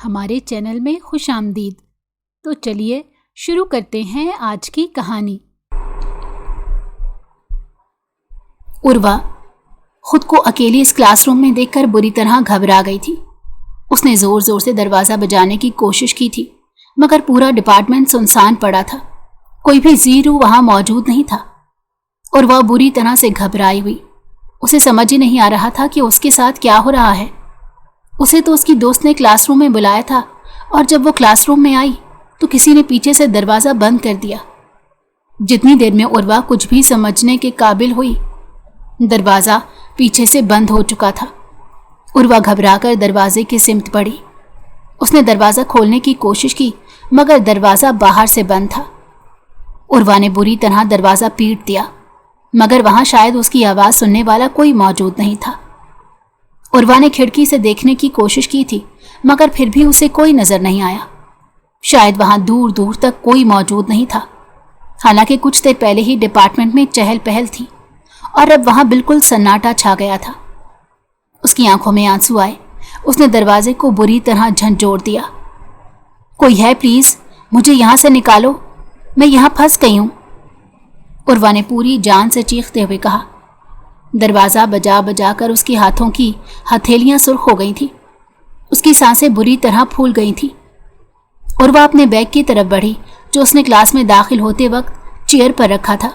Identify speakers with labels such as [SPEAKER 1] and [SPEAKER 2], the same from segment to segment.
[SPEAKER 1] ہمارے چینل میں خوش آمدید۔ تو چلیے شروع کرتے ہیں آج کی کہانی۔ عروہ خود کو اکیلی اس کلاس روم میں دیکھ کر بری طرح گھبرا گئی تھی۔ اس نے زور زور سے دروازہ بجانے کی کوشش کی تھی، مگر پورا ڈپارٹمنٹ سنسان پڑا تھا، کوئی بھی زیرو وہاں موجود نہیں تھا۔ عروہ بری طرح سے گھبرائی ہوئی، اسے سمجھ ہی نہیں آ رہا تھا کہ اس کے ساتھ کیا ہو رہا ہے۔ اسے تو اس کی دوست نے کلاس روم میں بلایا تھا، اور جب وہ کلاس روم میں آئی تو کسی نے پیچھے سے دروازہ بند کر دیا۔ جتنی دیر میں عروہ کچھ بھی سمجھنے کے قابل ہوئی، دروازہ پیچھے سے بند ہو چکا تھا۔ عروہ گھبرا کر دروازے کی سمت بڑھی۔ اس نے دروازہ کھولنے کی کوشش کی، مگر دروازہ باہر سے بند تھا۔ عروہ نے بری طرح دروازہ پیٹ دیا، مگر وہاں شاید اس کی آواز سننے والا کوئی موجود نہیں تھا۔ عروہ نے کھڑکی سے دیکھنے کی کوشش کی تھی، مگر پھر بھی اسے کوئی نظر نہیں آیا۔ شاید وہاں دور دور تک کوئی موجود نہیں تھا، حالانکہ کچھ دیر پہلے ہی ڈپارٹمنٹ میں چہل پہل تھی، اور اب وہاں بالکل سناٹا چھا گیا تھا۔ اس کی آنکھوں میں آنسو آئے۔ اس نے دروازے کو بری طرح جھنجھوڑ دیا۔ کوئی ہے پلیز، مجھے یہاں سے نکالو، میں یہاں پھنس گئی ہوں، عروہ نے پوری جان سے چیختے ہوئے کہا۔ دروازہ بجا بجا کر اس کے ہاتھوں کی ہتھیلیاں سرخ ہو گئی تھیں، اس کی سانسیں بری طرح پھول گئی تھیں۔ عروہ اپنے بیگ کی طرف بڑھی جو اس نے کلاس میں داخل ہوتے وقت چیئر پر رکھا تھا،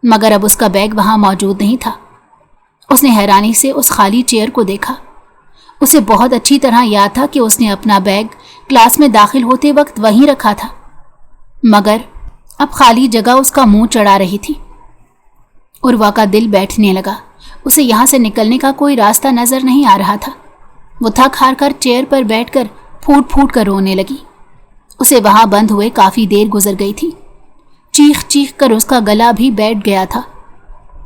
[SPEAKER 1] مگر اب اس کا بیگ وہاں موجود نہیں تھا۔ اس نے حیرانی سے اس خالی چیئر کو دیکھا۔ اسے بہت اچھی طرح یاد تھا کہ اس نے اپنا بیگ کلاس میں داخل ہوتے وقت وہیں رکھا تھا، مگر اب خالی جگہ اس کا منہ چڑھا رہی تھی۔ عروہ کا دل بیٹھنے لگا۔ اسے یہاں سے نکلنے کا کوئی راستہ نظر نہیں آ رہا تھا۔ وہ تھک ہار کر چیئر پر بیٹھ کر پھوٹ پھوٹ کر رونے لگی۔ اسے وہاں بند ہوئے کافی دیر گزر گئی تھی۔ چیخ چیخ کر اس کا گلا بھی بیٹھ گیا تھا۔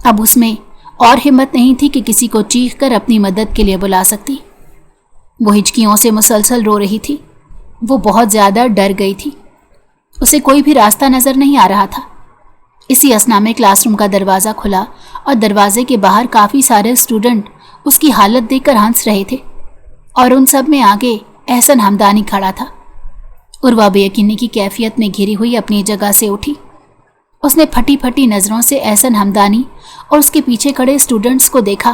[SPEAKER 1] اب اس میں اور ہمت نہیں تھی کہ کسی کو چیخ کر اپنی مدد کے لیے بلا سکتی۔ وہ ہچکیوں سے مسلسل رو رہی تھی۔ وہ بہت زیادہ ڈر گئی تھی۔ اسے کوئی بھی راستہ نظر نہیں آ رہا تھا۔ اسی اثنا میں کلاس روم کا دروازہ کھلا اور دروازے کے باہر کافی سارے اسٹوڈنٹ اس کی حالت دیکھ کر ہنس رہے تھے، اور ان سب میں آگے احسن حمدانی کھڑا تھا۔ عروہ بے یقینی کی کیفیت میں گھری ہوئی اپنی جگہ سے اٹھی۔ اس نے پھٹی پھٹی نظروں سے احسن حمدانی اور اس کے پیچھے کھڑے اسٹوڈنٹس کو دیکھا،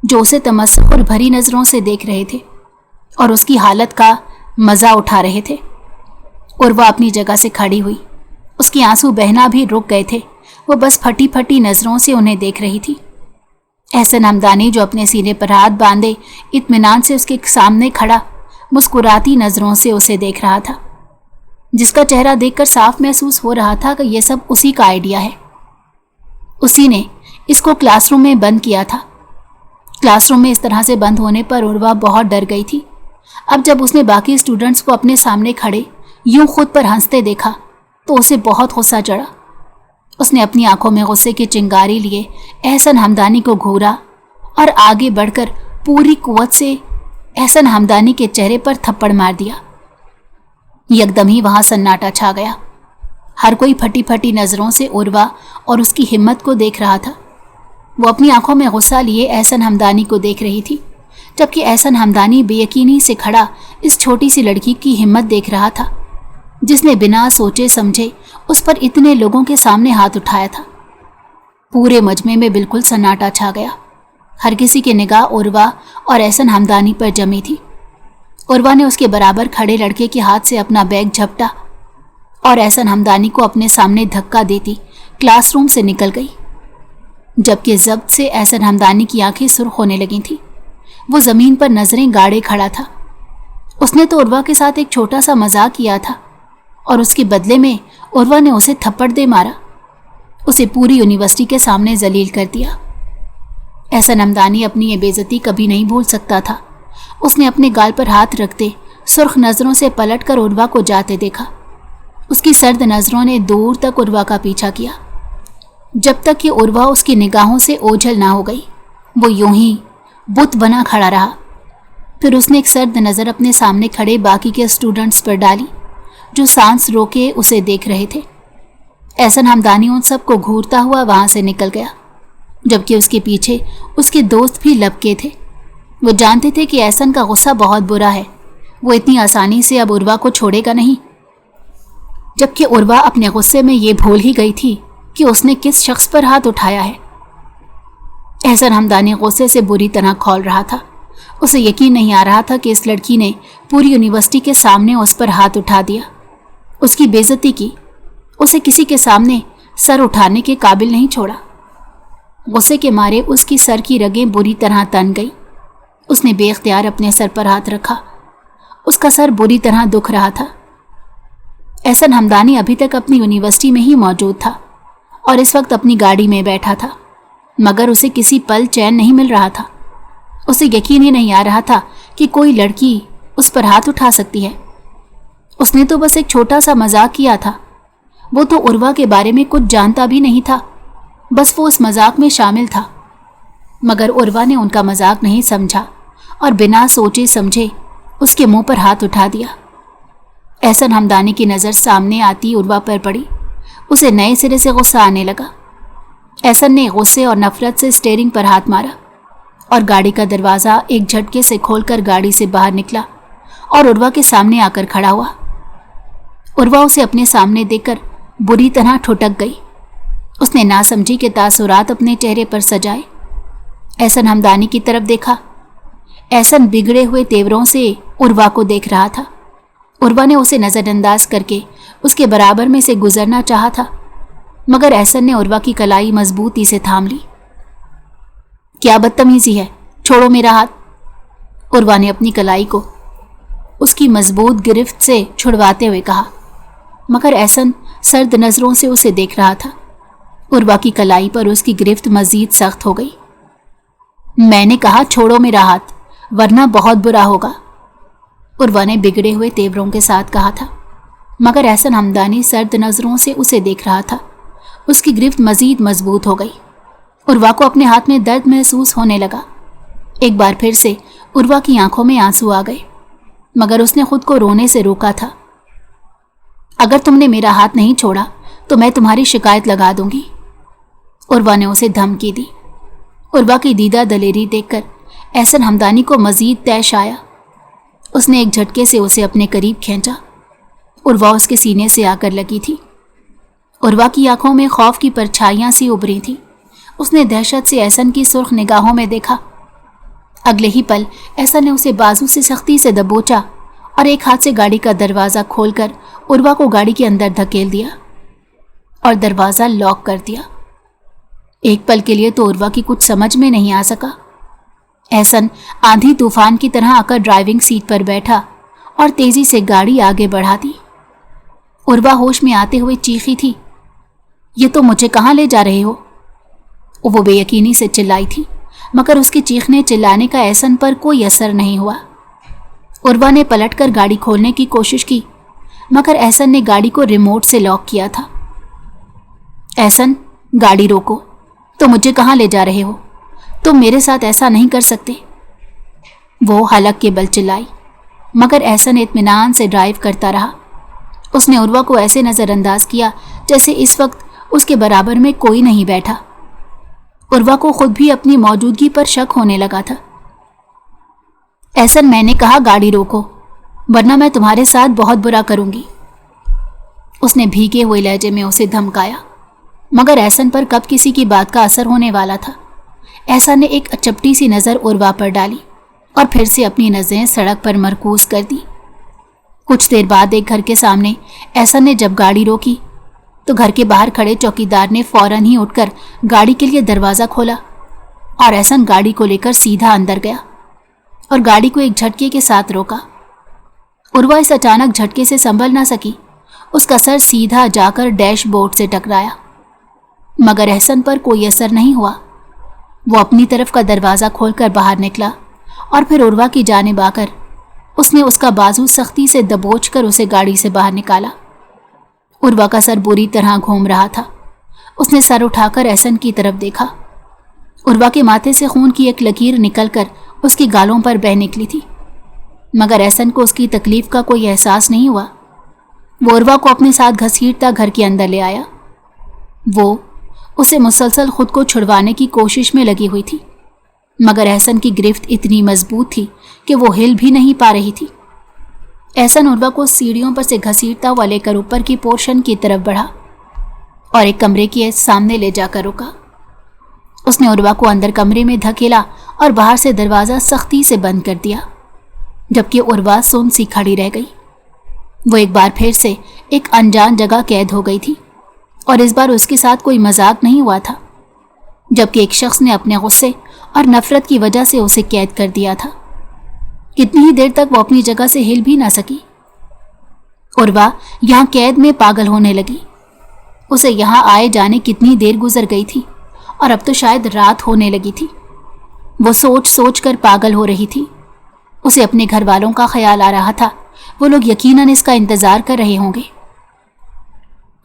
[SPEAKER 1] جو اسے تمسخر بھری نظروں سے دیکھ رہے تھے اور اس کی حالت کا مزہ اٹھا رہے تھے۔ عروہ اپنی جگہ سے کھڑی ہوئی۔ اس کی آنسو بہنا بھی رک گئے تھے۔ وہ بس پھٹی پھٹی نظروں سے انہیں دیکھ رہی تھی۔ احسن حمدانی جو اپنے سینے پر ہاتھ باندھے اطمینان سے اس کے سامنے کھڑا مسکراتی نظروں سے اسے دیکھ رہا تھا، جس کا چہرہ دیکھ کر صاف محسوس ہو رہا تھا کہ یہ سب اسی کا آئیڈیا ہے۔ اسی نے اس کو کلاس روم میں بند کیا تھا۔ کلاس روم میں اس طرح سے بند ہونے پر عروہ بہت ڈر گئی تھی۔ اب جب اس نے باقی اسٹوڈنٹس کو اپنے سامنے کھڑے یوں خود پر ہنستے دیکھا تو اسے بہت غصہ چڑھا۔ اس نے اپنی آنکھوں میں غصے کی چنگاری لیے احسن حمدانی کو گھورا اور آگے بڑھ کر پوری قوت سے احسن حمدانی کے چہرے پر تھپڑ مار دیا۔ یکدم ہی وہاں سناٹا چھا گیا۔ ہر کوئی پھٹی پھٹی نظروں سے عروہ اور اس کی ہمت کو دیکھ رہا تھا۔ وہ اپنی آنکھوں میں غصہ لیے احسن حمدانی کو دیکھ رہی تھی، جبکہ احسن حمدانی بے یقینی سے کھڑا اس چھوٹی سی لڑکی کی ہمت دیکھ رہا تھا، جس نے بنا سوچے سمجھے اس پر اتنے لوگوں کے سامنے ہاتھ اٹھایا تھا۔ پورے مجمع میں بالکل سناٹا چھا گیا۔ ہر کسی کی نگاہ عروہ اور احسن حمدانی پر جمی تھی۔ عروہ نے اس کے برابر کھڑے لڑکے کے ہاتھ سے اپنا بیگ جھپٹا اور احسن حمدانی کو اپنے سامنے دھکا دیتی کلاس روم سے نکل گئی، جبکہ ضبط سے احسن حمدانی کی آنکھیں سرخ ہونے لگی تھیں۔ وہ زمین پر نظریں گاڑے کھڑا تھا۔ اس نے تو عروہ کے ساتھ ایک چھوٹا سا مذاق کیا تھا، اور اس کے بدلے میں عروہ نے اسے تھپڑ دے مارا، اسے پوری یونیورسٹی کے سامنے ذلیل کر دیا۔ احسن حمدانی اپنی یہ بے عزتی کبھی نہیں بھول سکتا تھا۔ اس نے اپنے گال پر ہاتھ رکھتے سرخ نظروں سے پلٹ کر عروہ کو جاتے دیکھا۔ اس کی سرد نظروں نے دور تک عروہ کا پیچھا کیا، جب تک کہ عروہ اس کی نگاہوں سے اوجھل نہ ہو گئی۔ وہ یوں ہی بت بنا کھڑا رہا۔ پھر اس نے ایک سرد نظر اپنے سامنے کھڑے باقی کے اسٹوڈنٹس پر ڈالی، جو سانس روکے اسے دیکھ رہے تھے۔ احسن حمدانی ان سب کو گھورتا ہوا وہاں سے نکل گیا، جبکہ اس کے پیچھے اس کے دوست بھی لپکے تھے۔ وہ جانتے تھے کہ احسن کا غصہ بہت برا ہے، वो इतनी आसानी से अब उर्वा को छोड़ेगा नहीं, जबकि उर्वा अपने गुस्से में ये भूल ही गई थी कि उसने किस शख्स पर हाथ उठाया है। एहसन हमदानी गुस्से से बुरी तरह खौल रहा था। उसे यकीन नहीं आ रहा था कि इस लड़की ने पूरी यूनिवर्सिटी के सामने उस पर हाथ उठा दिया, उसकी बेइज्जती की, उसे किसी के सामने सर उठाने के काबिल नहीं छोड़ा। गुस्से के मारे उसकी सर की रगें बुरी तरह तन गई। उसने बेख्तियार अपने सर पर हाथ रखा। उसका सर बुरी तरह दुख रहा था। एहसन हमदानी अभी तक अपनी यूनिवर्सिटी में ही मौजूद था और इस वक्त अपनी गाड़ी में बैठा था, मगर उसे किसी पल चैन नहीं मिल रहा था। उसे यकीन ही नहीं आ रहा था कि कोई लड़की उस पर हाथ उठा सकती है। उसने तो बस एक छोटा सा मजाक किया था। वो तो उर्वा के बारे में कुछ जानता भी नहीं था, बस वो उस मजाक में शामिल था। मगर उर्वा ने उनका मजाक नहीं समझा और बिना सोचे समझे उसके मुंह पर हाथ उठा दिया। एहसन हमदानी की नज़र सामने आती उर्वा पर पड़ी। उसे नए सिरे से गुस्सा आने लगा। एहसन ने गुस्से और नफरत से स्टीयरिंग पर हाथ मारा और गाड़ी का दरवाज़ा एक झटके से खोलकर गाड़ी से बाहर निकला और उर्वा के सामने आकर खड़ा हुआ। उर्वा उसे अपने सामने देखकर बुरी तरह ठुठक गई। उसने नासमझी के तासुरात अपने चेहरे पर सजाए। एहसन हमदानी की तरफ देखा। एहसन बिगड़े हुए तेवरों से उर्वा को देख रहा था। उर्वा ने उसे नज़रअंदाज करके उसके बराबर में से गुजरना चाहा था, मगर एहसन ने उर्वा की कलाई मजबूती से थाम ली। क्या बदतमीजी है, छोड़ो मेरा हाथ। उर्वा ने अपनी कलाई को उसकी मजबूत गिरफ्त से छुड़वाते हुए कहा, मगर एहसन सर्द नज़रों से उसे देख रहा था। उर्वा की कलाई पर उसकी गिरफ्त मजीद सख्त हो गई। मैंने कहा छोड़ो मेरा हाथ, वरना बहुत बुरा होगा, उर्वा ने बिगड़े हुए तेवरों के साथ कहा था। मगर एहसन हमदानी सर्द नज़रों से उसे देख रहा था। उसकी गिरफ्त मजीद मजबूत हो गई। उर्वा को अपने हाथ में दर्द महसूस होने लगा। एक बार फिर से उर्वा की आंखों में आंसू आ गए, मगर उसने खुद को रोने से रोका था। अगर तुमने मेरा हाथ नहीं छोड़ा तो मैं तुम्हारी शिकायत लगा दूंगी, उर्वा ने उसे धमकी दी। उर्वा की दीदा दलेरी देखकर एहसन हमदानी को मजीद तैश आया। उसने एक झटके से उसे अपने करीब खींचा। उर्वा उसके सीने से आकर लगी थी। उर्वा की आंखों में खौफ की परछाइयां सी उभरी थी। उसने दहशत से एहसन की सुर्ख निगाहों में देखा। अगले ही पल एहसन ने उसे बाजू से सख्ती से दबोचा और एक हाथ से गाड़ी का दरवाज़ा खोलकर उर्वा को गाड़ी के अंदर धकेल दिया और दरवाज़ा लॉक कर दिया। एक पल के लिए तो उर्वा की कुछ समझ में नहीं आ सका। एहसन आंधी तूफान की तरह आकर ड्राइविंग सीट पर बैठा और तेजी से गाड़ी आगे बढ़ा दी। उर्वा होश में आते हुए चीखी थी, ये तो मुझे कहाँ ले जा रहे हो? वो बेयकीनी से चिल्लाई थी, मगर उसके चीखने चिल्लाने का एहसन पर कोई असर नहीं हुआ। उर्वा ने पलटकर गाड़ी खोलने की कोशिश की, मगर एहसन ने गाड़ी को रिमोट से लॉक किया था। एहसन, गाड़ी रोको, तो मुझे कहाँ ले जा रहे हो? तुम मेरे साथ ऐसा नहीं कर सकते, वो हलक के बल चिल्लाई। मगर एहसन इत्मीनान से ड्राइव करता रहा। उसने उर्वा को ऐसे नज़रअंदाज किया जैसे इस वक्त उसके बराबर में कोई नहीं बैठा। उर्वा को खुद भी अपनी मौजूदगी पर शक होने लगा था। एहसन, मैंने कहा गाड़ी रोको, वरना मैं तुम्हारे साथ बहुत बुरा करूंगी, उसने भीगे हुए लहजे में उसे धमकाया। मगर एहसन पर कब किसी की बात का असर होने वाला था। एहसन ने एक अचपटी सी नज़र उर्वा पर डाली और फिर से अपनी नज़रें सड़क पर मरकूज कर दी। कुछ देर बाद एक घर के सामने एहसन ने जब गाड़ी रोकी तो घर के बाहर खड़े चौकीदार ने फौरन ही उठकर गाड़ी के लिए दरवाज़ा खोला और एहसन गाड़ी को लेकर सीधा अंदर गया और गाड़ी को एक झटके के साथ रोका। उर्वा इस अचानक झटके से संभल ना सकी। उसका सर सीधा जाकर डैशबोर्ड से टकराया, मगर एहसन पर कोई असर नहीं हुआ। वो अपनी तरफ का दरवाज़ा खोलकर बाहर निकला और फिर उर्वा की जानिब आकर उसने उसका बाजू सख्ती से दबोच कर उसे गाड़ी से बाहर निकाला। उर्वा का सर बुरी तरह घूम रहा था। उसने सर उठाकर एहसन की तरफ देखा। उर्वा के माथे से खून की एक लकीर निकलकर उसकी गालों पर बह निकली थी, मगर एहसन को उसकी तकलीफ का कोई एहसास नहीं हुआ। वो उर्वा को अपने साथ घसीटता घर के अंदर ले आया। वो उसे मुसलसल खुद को छुड़वाने की कोशिश में लगी हुई थी, मगर एहसन की गिरफ्त इतनी मजबूत थी कि वो हिल भी नहीं पा रही थी। एहसन उर्वा को सीढ़ियों पर से घसीटता हुआ लेकर ऊपर की पोर्शन की तरफ बढ़ा और एक कमरे के सामने ले जाकर रुका। उसने उर्वा को अंदर कमरे में धकेला और बाहर से दरवाज़ा सख्ती से बंद कर दिया, जबकि उर्वा सुन सी खड़ी रह गई। वो एक बार फिर से एक अनजान जगह कैद हो गई थी और इस बार उसके साथ कोई मजाक नहीं हुआ था, जबकि एक शख्स ने अपने गुस्से और नफरत की वजह से उसे कैद कर दिया था। कितनी ही देर तक वो अपनी जगह से हिल भी ना सकी। उर्वा यहाँ कैद में पागल होने लगी। उसे यहाँ आए जाने कितनी देर गुजर गई थी और अब तो शायद रात होने लगी थी। वो सोच सोच कर पागल हो रही थी। उसे अपने घर वालों का ख्याल आ रहा था। वो लोग यकीनन इसका इंतजार कर रहे होंगे।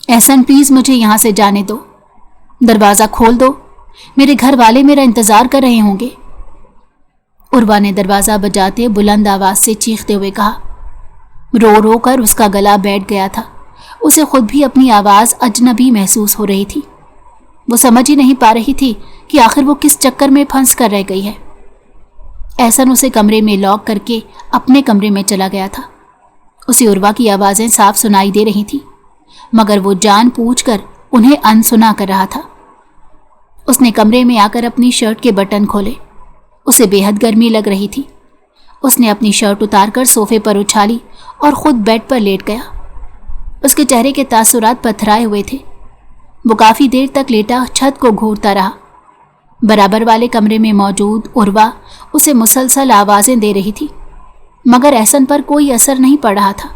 [SPEAKER 1] एहसन प्लीज मुझे यहाँ से जाने दो, दरवाज़ा खोल दो, मेरे घर वाले मेरा इंतजार कर रहे होंगे। उर्वा ने दरवाज़ा बजाते बुलंद आवाज़ से चीखते हुए कहा। रो रो कर उसका गला बैठ गया था। उसे खुद भी अपनी आवाज़ अजनबी महसूस हो रही थी। वो समझ ही नहीं पा रही थी कि आखिर वो किस चक्कर में फंस कर रह गई है। एहसन उसे कमरे में लॉक करके अपने कमरे में चला गया था। उसे उर्वा की आवाज़ें साफ सुनाई दे रही थी, मगर वो जानबूझकर उन्हें अनसुना कर रहा था। उसने कमरे में आकर अपनी शर्ट के बटन खोले। उसे बेहद गर्मी लग रही थी। उसने अपनी शर्ट उतारकर सोफे पर उछाली और खुद बेड पर लेट गया। उसके चेहरे के तासुरात पथराए हुए थे। वो काफ़ी देर तक लेटा छत को घूरता रहा। बराबर वाले कमरे में मौजूद उर्वा उसे मुसलसल आवाज़ें दे रही थी, मगर एहसन पर कोई असर नहीं पड़ रहा था।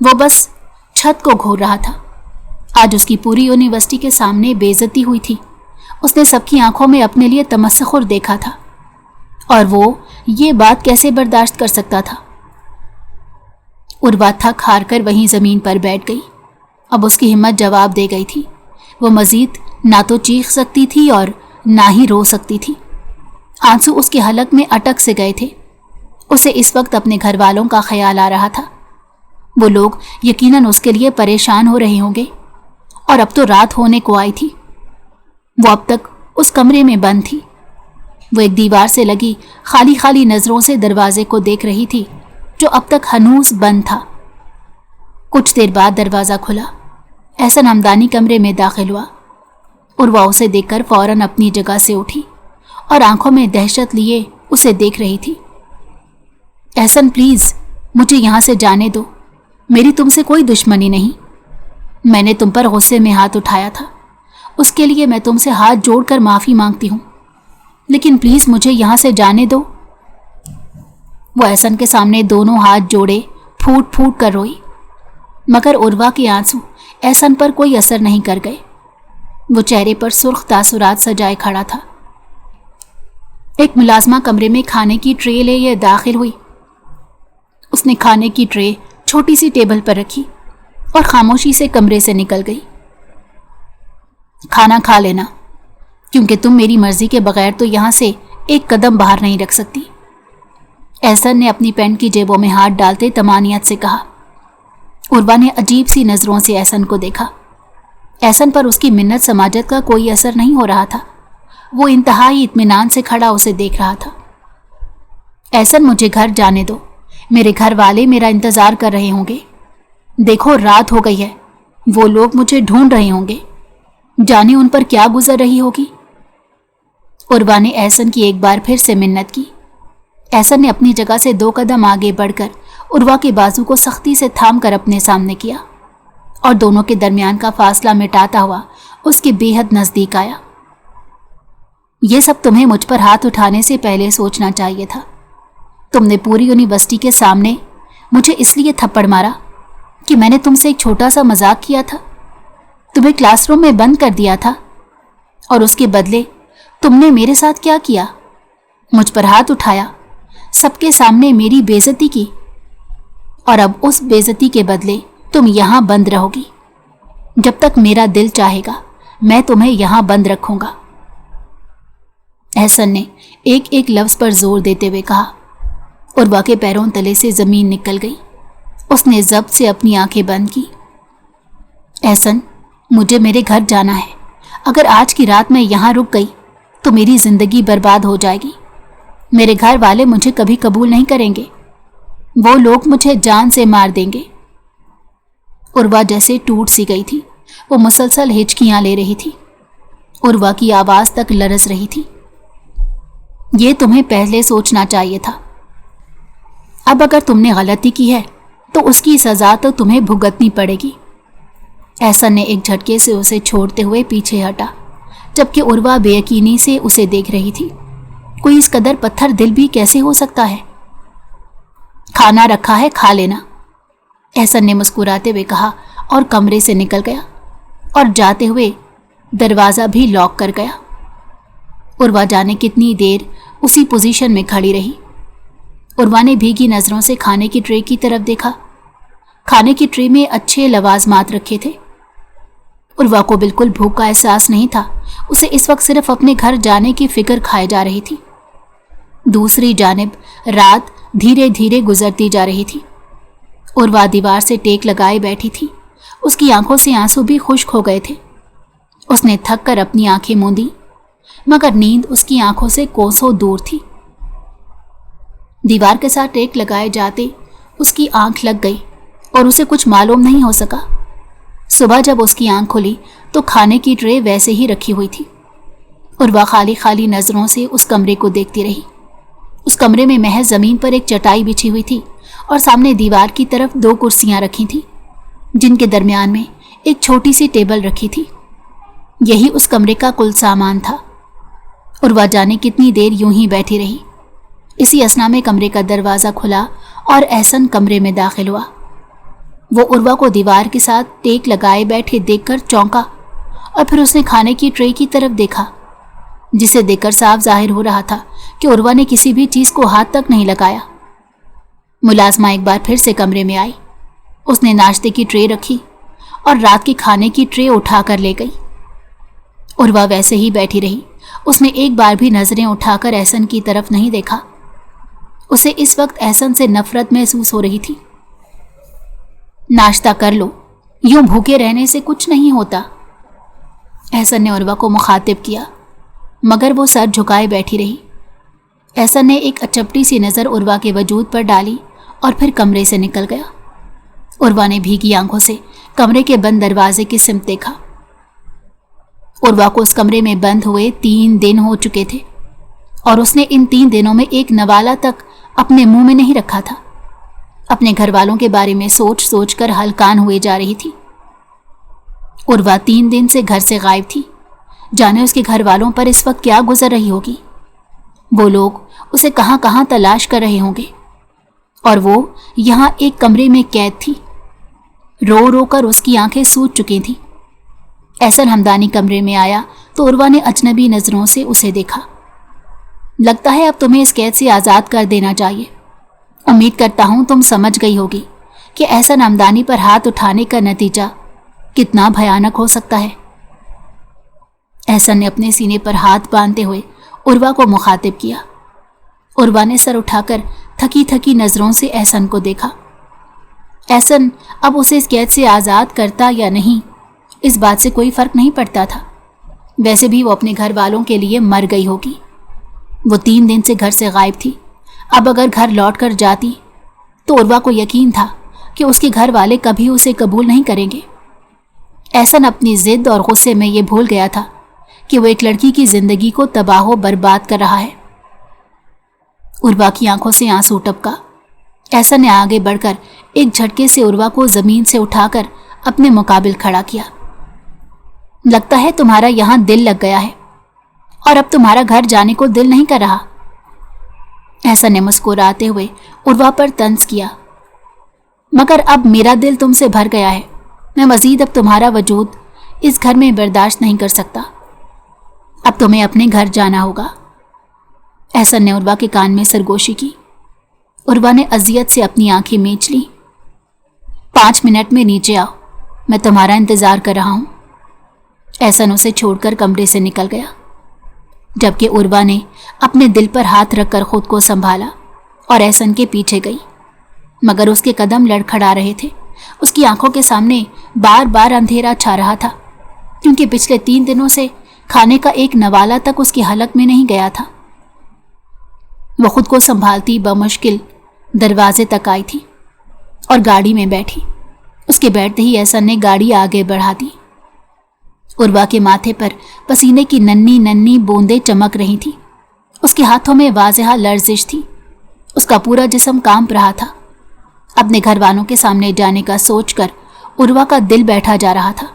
[SPEAKER 1] वो बस छत को घूर रहा था। आज उसकी पूरी यूनिवर्सिटी के सामने बेइज्जती हुई थी। उसने सबकी आंखों में अपने लिए तमस्खुर देखा था और वो ये बात कैसे बर्दाश्त कर सकता था। उर्वा थक हार कर वहीं ज़मीन पर बैठ गई। अब उसकी हिम्मत जवाब दे गई थी। वो मज़ीद ना तो चीख सकती थी और ना ही रो सकती थी। आंसू उसके हलक में अटक से गए थे। उसे इस वक्त अपने घर वालों का ख्याल आ रहा था। वो लोग यकीनन उसके लिए परेशान हो रहे होंगे और अब तो रात होने को आई थी। वो अब तक उस कमरे में बंद थी। वो एक दीवार से लगी खाली खाली नज़रों से दरवाजे को देख रही थी, जो अब तक हनूस बंद था। कुछ देर बाद दरवाज़ा खुला। एहसन हमदानी कमरे में दाखिल हुआ। उर्वा उसे देखकर फौरन अपनी जगह से उठी और आंखों में दहशत लिए उसे देख रही थी। एहसन प्लीज़ मुझे यहाँ से जाने दो, मेरी तुमसे कोई दुश्मनी नहीं। मैंने तुम पर गुस्से में हाथ उठाया था, उसके लिए मैं तुमसे हाथ जोड़कर माफ़ी मांगती हूँ, लेकिन प्लीज़ मुझे यहाँ से जाने दो। वो एहसन के सामने दोनों हाथ जोड़े फूट फूट कर रोई, मगर उर्वा के आंसू एहसन पर कोई असर नहीं कर गए। वो चेहरे पर सुर्ख तासुरात सजाए खड़ा था। एक मुलाजमा कमरे में खाने की ट्रे लिए दाखिल हुई। उसने खाने की ट्रे छोटी सी टेबल पर रखी और खामोशी से कमरे से निकल गई। खाना खा लेना, क्योंकि तुम मेरी मर्जी के बगैर तो यहाँ से एक कदम बाहर नहीं रख सकती। एहसन ने अपनी पैंट की जेबों में हाथ डालते तमानियत से कहा। उर्वा ने अजीब सी नज़रों से एहसन को देखा। एहसन पर उसकी मिन्नत समाजत का कोई असर नहीं हो रहा था। वो इंतहाई इत्मीनान से खड़ा उसे देख रहा था। एहसन मुझे घर जाने दो, मेरे घर वाले मेरा इंतज़ार कर रहे होंगे। देखो रात हो गई है, वो लोग मुझे ढूंढ रहे होंगे, जाने उन पर क्या गुजर रही होगी। उर्वा ने एहसन की एक बार फिर से मिन्नत की। एहसन ने अपनी जगह से 2 कदम आगे बढ़कर उर्वा के बाजू को सख्ती से थाम कर अपने सामने किया और दोनों के दरमियान का फासला मिटाता हुआ उसके बेहद नज़दीक आया। ये सब तुम्हें मुझ पर हाथ उठाने से पहले सोचना चाहिए था। तुमने पूरी यूनिवर्सिटी के सामने मुझे इसलिए थप्पड़ मारा कि मैंने तुमसे एक छोटा सा मजाक किया था, तुम्हें क्लासरूम में बंद कर दिया था, और उसके बदले तुमने मेरे साथ क्या किया? मुझ पर हाथ उठाया, सबके सामने मेरी बेइज्जती की, और अब उस बेइज्जती के बदले तुम यहाँ बंद रहोगी। जब तक मेरा दिल चाहेगा मैं तुम्हें यहाँ बंद रखूंगा। एहसन ने एक एक लफ्ज़ पर जोर देते हुए कहा। उर्वा के पैरों तले से ज़मीन निकल गई। उसने ज़ब्त से अपनी आंखें बंद की। एहसन, मुझे मेरे घर जाना है। अगर आज की रात मैं यहाँ रुक गई तो मेरी ज़िंदगी बर्बाद हो जाएगी। मेरे घर वाले मुझे कभी कबूल नहीं करेंगे। वो लोग मुझे जान से मार देंगे। उर्वा जैसे टूट सी गई थी। वो मुसलसल हिचकियां ले रही थी। उर्वा की आवाज तक लरस रही थी। ये तुम्हें पहले सोचना चाहिए था। अब अगर तुमने गलती की है तो उसकी सजा तो तुम्हें भुगतनी पड़ेगी। एहसन ने एक झटके से उसे छोड़ते हुए पीछे हटा, जबकि उर्वा बेयकीनी से उसे देख रही थी। कोई इस कदर पत्थर दिल भी कैसे हो सकता है? खाना रखा है, खा लेना, एहसन ने मुस्कुराते हुए कहा और कमरे से निकल गया और जाते हुए दरवाज़ा भी लॉक कर गया। उर्वा जाने कितनी देर उसी पोजीशन में खड़ी रही। उर्वा ने भीगी नज़रों से खाने की ट्रे की तरफ देखा। खाने की ट्रे में अच्छे लवाजमात रखे थे। उर्वा को बिल्कुल भूख का एहसास नहीं था। उसे इस वक्त सिर्फ अपने घर जाने की फिक्र खाए जा रही थी। दूसरी जानिब रात धीरे धीरे गुजरती जा रही थी। उर्वा दीवार से टेक लगाए बैठी थी। उसकी आंखों से आंसू भी खुश्क हो गए थे। उसने थक कर अपनी आंखें मूंदी, मगर नींद उसकी आंखों से कोसों दूर थी। दीवार के साथ टेक लगाए जाते उसकी आंख लग गई और उसे कुछ मालूम नहीं हो सका। सुबह जब उसकी आंख खुली तो खाने की ट्रे वैसे ही रखी हुई थी। उर्वा खाली खाली नज़रों से उस कमरे को देखती रही। उस कमरे में महज ज़मीन पर एक चटाई बिछी हुई थी और सामने दीवार की तरफ 2 कुर्सियां रखी थीं, जिनके दरमियान में एक छोटी सी टेबल रखी थी। यही उस कमरे का कुल सामान था। उर्वा जाने कितनी देर यूं ही बैठी रही। इसी असना में कमरे का दरवाज़ा खुला और एहसन कमरे में दाखिल हुआ। वो उर्वा को दीवार के साथ टेक लगाए बैठे देखकर चौंका और फिर उसने खाने की ट्रे की तरफ देखा, जिसे देखकर साफ जाहिर हो रहा था कि उर्वा ने किसी भी चीज़ को हाथ तक नहीं लगाया। मुलाजमा एक बार फिर से कमरे में आई। उसने नाश्ते की ट्रे रखी और रात के खाने की ट्रे उठा कर ले गई। उर्वा वैसे ही बैठी रही। उसने एक बार भी नजरें उठाकर एहसन की तरफ नहीं देखा। उसे इस वक्त एहसन से नफरत महसूस हो रही थी। नाश्ता कर लो, यूं भूखे रहने से कुछ नहीं होता, एहसन ने उर्वा को मुखातिब किया, मगर वो सर झुकाए बैठी रही। एहसन ने एक अचपटी सी नज़र उर्वा के वजूद पर डाली और फिर कमरे से निकल गया। उर्वा ने भीगी आंखों से कमरे के बंद दरवाजे की सिमत देखा। उर्वा को उस कमरे में बंद हुए 3 दिन हो चुके थे और उसने इन 3 दिनों में एक नवाला तक अपने मुंह में नहीं रखा था। अपने घर वालों के बारे में सोच सोच कर हलकान हुए जा रही थी। उर्वा 3 दिन से घर से गायब थी। जाने उसके घर वालों पर इस वक्त क्या गुजर रही होगी। वो लोग उसे कहां कहां तलाश कर रहे होंगे और वो यहां एक कमरे में कैद थी। रो रो कर उसकी आंखें सूज चुकी थीं। एहसन हमदानी कमरे में आया तो उर्वा ने अजनबी नज़रों से उसे देखा। लगता है अब तुम्हें इस कैद से आज़ाद कर देना चाहिए। उम्मीद करता हूं तुम समझ गई होगी कि एहसन हमदानी पर हाथ उठाने का नतीजा कितना भयानक हो सकता है। एहसन ने अपने सीने पर हाथ बांधते हुए उर्वा को मुखातिब किया। उर्वा ने सर उठाकर थकी थकी नज़रों से एहसन को देखा। एहसन अब उसे इस कैद से आज़ाद करता या नहीं, इस बात से कोई फ़र्क नहीं पड़ता था। वैसे भी वो अपने घर वालों के लिए मर गई होगी। वो 3 दिन से घर से गायब थी। अब अगर घर लौट कर जाती तो उर्वा को यकीन था कि उसके घर वाले कभी उसे कबूल नहीं करेंगे। एहसन अपनी ज़िद और गुस्से में ये भूल गया था कि वो एक लड़की की ज़िंदगी को तबाह बर्बाद कर रहा है। उर्वा की आंखों से आंसू टपका। एहसन ने आगे बढ़कर एक झटके से उर्वा को ज़मीन से उठाकर अपने मुकाबिल खड़ा किया। लगता है तुम्हारा यहाँ दिल लग गया है और अब तुम्हारा घर जाने को दिल नहीं कर रहा, एहसन ने मुस्कुराते हुए उर्वा पर तंज किया। मगर अब मेरा दिल तुमसे भर गया है। मैं मज़ीद अब तुम्हारा वजूद इस घर में बर्दाश्त नहीं कर सकता। अब तुम्हें अपने घर जाना होगा। एहसन ने उर्वा के कान में सरगोशी की। उर्वा ने अजियत से अपनी आंखें मींच ली। 5 मिनट में नीचे आओ, मैं तुम्हारा इंतज़ार कर रहा हूँ। एहसन उसे छोड़कर कमरे से निकल गया, जबकि उर्वा ने अपने दिल पर हाथ रखकर खुद को संभाला और एहसन के पीछे गई। मगर उसके कदम लड़खड़ा रहे थे। उसकी आंखों के सामने बार बार अंधेरा छा रहा था, क्योंकि पिछले 3 दिनों से खाने का एक नवाला तक उसकी हलक में नहीं गया था। वो खुद को संभालती बमुश्किल दरवाजे तक आई थी और गाड़ी में बैठी। उसके बैठते ही एहसन ने गाड़ी आगे बढ़ा दी। उर्वा के माथे पर पसीने की नन्ही नन्ही बूंदें चमक रही थी। उसके हाथों में वाज़ेह लर्जिश थी। उसका पूरा जिस्म कांप रहा था। अपने घर वालों के सामने जाने का सोचकर उर्वा का दिल बैठा जा रहा था।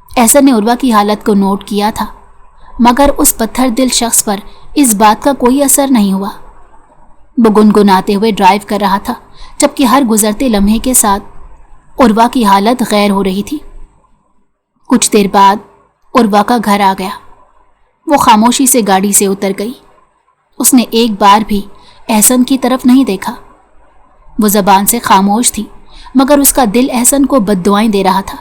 [SPEAKER 1] एहसन ने उर्वा की हालत को नोट किया था, मगर उस पत्थर दिल शख्स पर इस बात का कोई असर नहीं हुआ। वो गुनगुनाते हुए ड्राइव कर रहा था, जबकि हर गुजरते लम्हे के साथ उर्वा की हालत गैर हो रही थी। कुछ देर बाद उर्वा का घर आ गया। वो खामोशी से गाड़ी से उतर गई। उसने एक बार भी एहसन की तरफ नहीं देखा। वो ज़बान से खामोश थी, मगर उसका दिल एहसन को बद्दुआएं दे रहा था।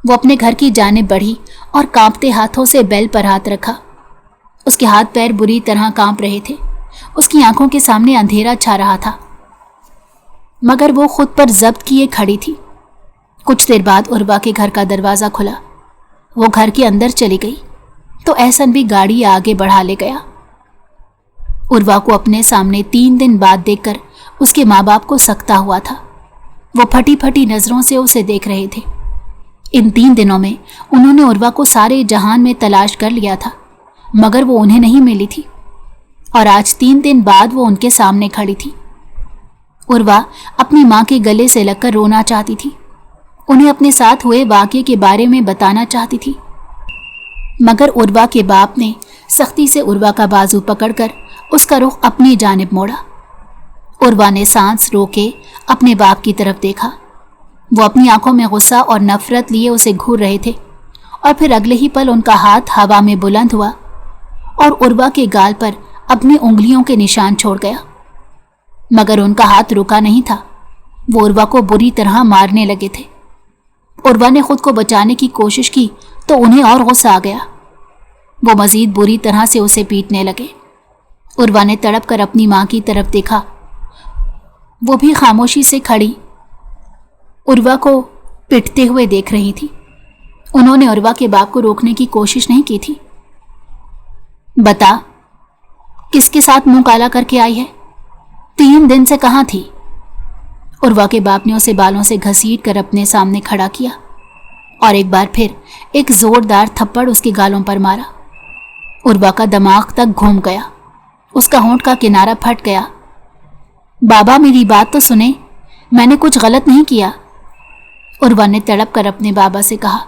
[SPEAKER 1] वो अपने घर की जानिब बढ़ी और कांपते हाथों से बेल पर हाथ रखा। उसके हाथ पैर बुरी तरह कांप रहे थे। उसकी आंखों के सामने अंधेरा छा रहा था, मगर वो खुद पर जब्त किए खड़ी थी। कुछ देर बाद उर्वा के घर का दरवाज़ा खुला। वो घर के अंदर चली गई तो एहसन भी गाड़ी आगे बढ़ा ले गया। उर्वा को अपने सामने 3 दिन बाद देखकर उसके माँ बाप को सकता हुआ था। वो फटी फटी नज़रों से उसे देख रहे थे। इन 3 दिनों में उन्होंने उर्वा को सारे जहान में तलाश कर लिया था, मगर वो उन्हें नहीं मिली थी। और आज 3 दिन बाद वो उनके सामने खड़ी थी। उर्वा अपनी माँ के गले से लगकर रोना चाहती थी। उन्हें अपने साथ हुए वाक़ये के बारे में बताना चाहती थी, मगर उर्वा के बाप ने सख्ती से उर्वा का बाजू पकड़कर उसका रुख अपनी जानिब मोड़ा। उर्वा ने सांस रोके अपने बाप की तरफ देखा। वो अपनी आंखों में गुस्सा और नफरत लिए उसे घूर रहे थे, और फिर अगले ही पल उनका हाथ हवा में बुलंद हुआ और उर्वा के गाल पर अपनी उंगलियों के निशान छोड़ गया। मगर उनका हाथ रुका नहीं था। वो उर्वा को बुरी तरह मारने लगे थे। उर्वा ने खुद को बचाने की कोशिश की तो उन्हें और गुस्सा आ गया। वो मजीद बुरी तरह से उसे पीटने लगे। उर्वा ने तड़प कर अपनी माँ की तरफ देखा। वो भी खामोशी से खड़ी उर्वा को पिटते हुए देख रही थी। उन्होंने उर्वा के बाप को रोकने की कोशिश नहीं की थी। बता, किसके साथ मुंह काला करके आई है? 3 दिन से कहाँ थी? उर्वा के बाप ने उसे बालों से घसीट कर अपने सामने खड़ा किया और एक बार फिर एक जोरदार थप्पड़ उसके गालों पर मारा। उर्वा का दिमाग तक घूम गया। उसका होंठ का किनारा फट गया। बाबा, मेरी बात तो सुने, मैंने कुछ गलत नहीं किया। उर्वा ने तड़प कर अपने बाबा से कहा,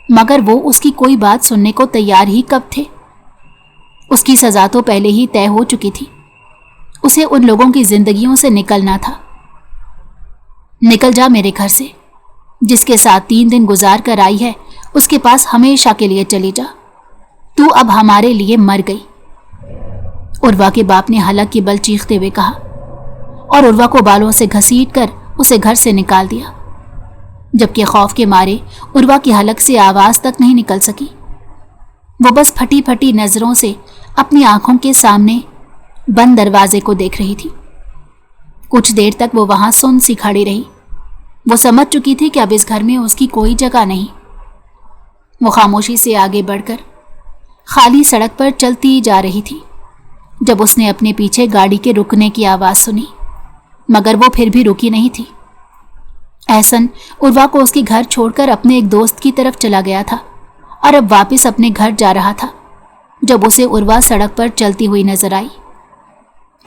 [SPEAKER 1] मगर वो उसकी कोई बात सुनने को तैयार ही कब थे। उसकी सजा तो पहले ही तय हो चुकी थी। उसे उन लोगों की जिंदगियों से निकलना था। निकल जा मेरे घर से। जिसके साथ 3 दिन गुजार कर आई है, उसके पास हमेशा के लिए चली जा। तू अब हमारे लिए मर गई। उर्वा के बाप ने हलक की बल चीखते हुए कहा और उर्वा को बालों से घसीट कर उसे घर से निकाल दिया, जबकि खौफ के मारे उर्वा की हलक से आवाज तक नहीं निकल सकी। वो बस फटी फटी नजरों से अपनी आंखों के सामने बंद दरवाजे को देख रही थी। कुछ देर तक वो वहां सुन सी खड़ी रही। वो समझ चुकी थी कि अब इस घर में उसकी कोई जगह नहीं। वो खामोशी से आगे बढ़कर खाली सड़क पर चलती जा रही थी जब उसने अपने पीछे गाड़ी के रुकने की आवाज सुनी, मगर वो फिर भी रुकी नहीं थी। एहसन उर्वा को उसके घर छोड़कर अपने एक दोस्त की तरफ चला गया था और अब वापस अपने घर जा रहा था जब उसे उर्वा सड़क पर चलती हुई नजर आई।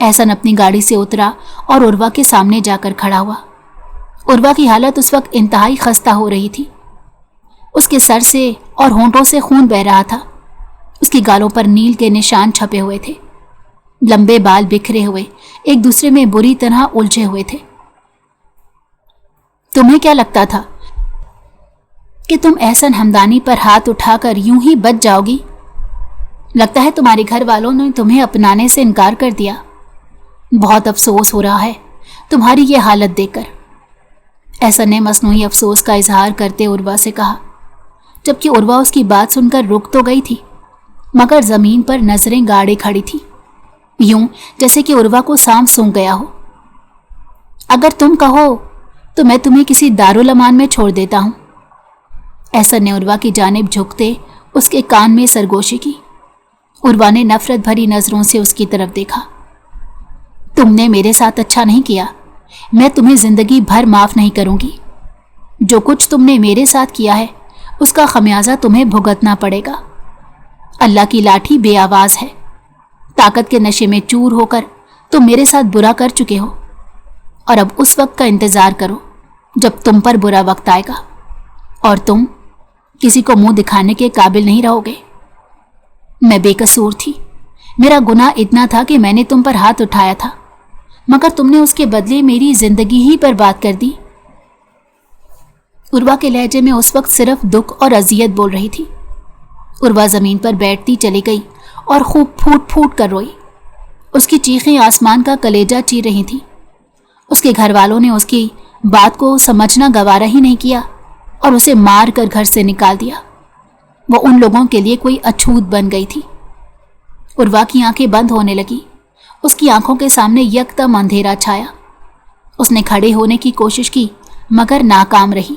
[SPEAKER 1] एहसन अपनी गाड़ी से उतरा और उर्वा के सामने जाकर खड़ा हुआ। उर्वा की हालत उस वक्त इंतहाई खस्ता हो रही थी। उसके सर से और होंठों से खून बह रहा था। उसकी गालों पर नील के निशान छपे हुए थे। लंबे बाल बिखरे हुए एक दूसरे में बुरी तरह उलझे हुए थे। तुम्हें क्या लगता था कि तुम एहसन हमदानी पर हाथ उठाकर यूं ही बच जाओगी? लगता है तुम्हारे घर वालों ने तुम्हें अपनाने से इनकार कर दिया। बहुत अफसोस हो रहा है तुम्हारी ये हालत देखकर। एहसन ने मसनूई अफसोस का इजहार करते उर्वा से कहा, जबकि उर्वा उसकी बात सुनकर रुक तो गई थी, मगर जमीन पर नजरें गाड़े खड़ी थी, यूं जैसे कि उर्वा को सांप सूंघ गया हो। अगर तुम कहो तो मैं तुम्हें किसी दारुल अमान में छोड़ देता हूं। एहसन ने उर्वा की जानिब झुकते उसके कान में सरगोशी की। उर्वा ने नफरत भरी नजरों से उसकी तरफ देखा। تم نے میرے ساتھ اچھا نہیں کیا، میں تمہیں زندگی بھر معاف نہیں کروں گی۔ جو کچھ تم نے میرے ساتھ کیا ہے اس کا خمیازہ تمہیں بھگتنا پڑے گا۔ اللہ کی لاٹھی بے آواز ہے۔ طاقت کے نشے میں چور ہو کر تم میرے ساتھ برا کر چکے ہو، اور اب اس وقت کا انتظار کرو جب تم پر برا وقت آئے گا اور تم کسی کو منہ دکھانے کے قابل نہیں رہو گے۔ میں بے قصور تھی، میرا گناہ اتنا تھا کہ میں نے تم پر ہاتھ اٹھایا تھا، مگر تم نے اس کے بدلے میری زندگی ہی برباد کر دی۔ عروہ کے لہجے میں اس وقت صرف دکھ اور اذیت بول رہی تھی۔ عروہ زمین پر بیٹھتی چلی گئی اور خوب پھوٹ پھوٹ کر روئی۔ اس کی چیخیں آسمان کا کلیجہ چیر رہی تھیں۔ اس کے گھر والوں نے اس کی بات کو سمجھنا گوارا ہی نہیں کیا اور اسے مار کر گھر سے نکال دیا۔ وہ ان لوگوں کے لیے کوئی اچھوت بن گئی تھی۔ عروہ کی آنکھیں بند ہونے لگی۔ اس کی آنکھوں کے سامنے یکدم اندھیرا چھایا۔ اس نے کھڑے ہونے کی کوشش کی مگر ناکام رہی۔